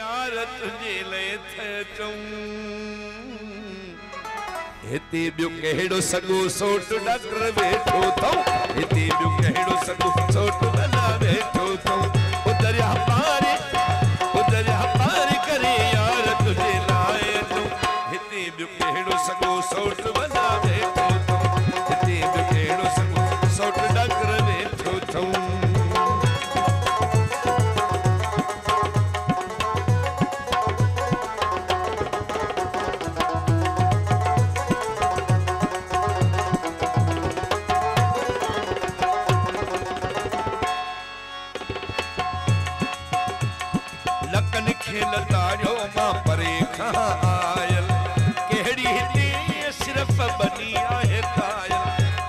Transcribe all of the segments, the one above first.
यार तुझे ले थे चूं हिते बियो कहिड़ो सॻो सोट डॉक्टर वेठो अथऊं हिते बियो कहिड़ो सॻो सोट भला वेठो अथऊं उदरिया पार करे यार तुझे लाए तूं हिते बियो कहिड़ो सॻो सोट भला वेठो अथऊं हिते बियो कहिड़ो सॻो सोट डॉक्टर वेठो अथऊं लताड़ियो मां परे खां आयल कहिड़ी हिते सिर्फ़ बनी आहे कायल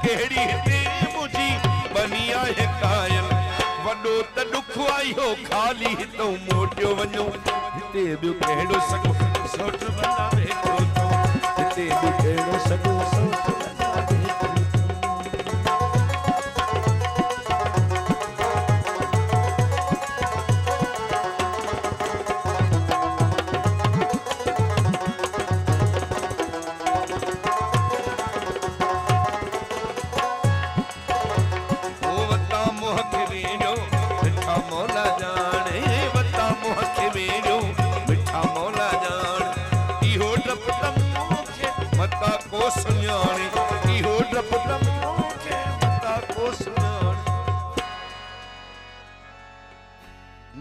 कहिड़ी हिते मुंहिंजी बनी आहे कायल वॾो त ॾुख आयो ख़ाली हितों मोटियो वञो हिते ॿियो कहिड़ो सॻो सोट भला वेठो अथऊं हिते ॿियो कहिड़ो सॻो सोट भला वेठो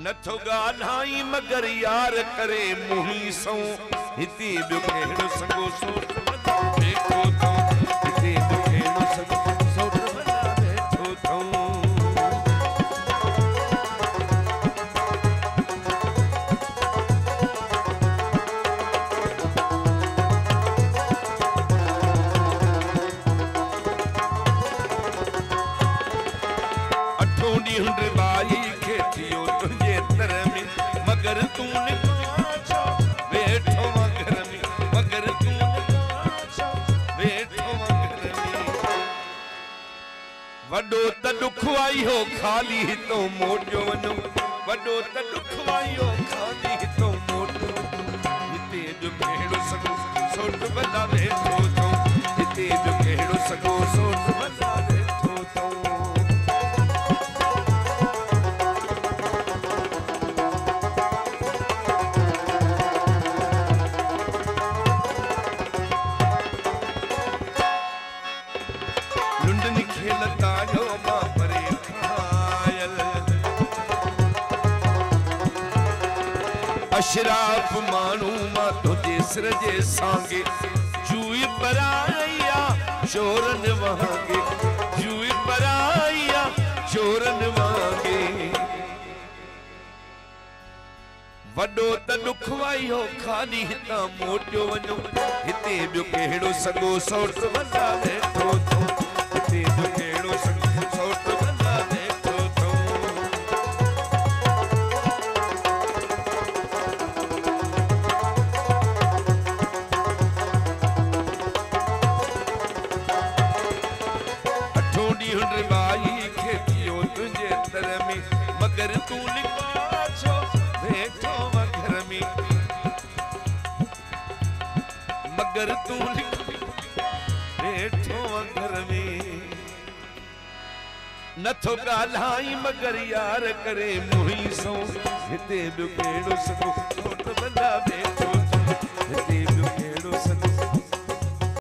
नथो ॻाल्हाई मगर यार करे मुही सो हिते ॿियो कहिड़ो सॻो सोट भला वेठो अथऊं हिते ॿियो कहिड़ो सॻो सोट भला वेठो अथऊं अठों ॾींहं बाई खे थियो तुंहिंजे तर में मगर तूं निकाचो वेठो घर में मगर तूं निकाचो वेठो घर में वॾो त ॾुख आयो ख़ाली हितों मोटियो वञो वॾो त ॾुख आयो ख़ाली हितों मोटियो हिते ॿियो कहिड़ो सॻो सोट भला वेठो अथऊं हिते ॿियो कहिड़ो सॻो सोट भला वेठो अथऊं अशराफ मानू मां तुझे सिर जे सांगे जूई पराया चोरन वांगे जूई पराया चोरन वांगे वॾो त ॾुख आयो ख़ाली हितां मोटियो वञो हिते ॿियो कहिड़ो सॻो सोट भला वेठो अथऊं हिते ॿियो कहिड़ो सॻो सोट भला वेठो अथऊं बाई खे थियो तुंहिंजे तर में मगर तूं लिकाचो वेठो घर में मगर तूं वेठो घर में नथो ॻाल्हाई मगर यार करे मुही सो हिते ॿियो कहिड़ो सॻो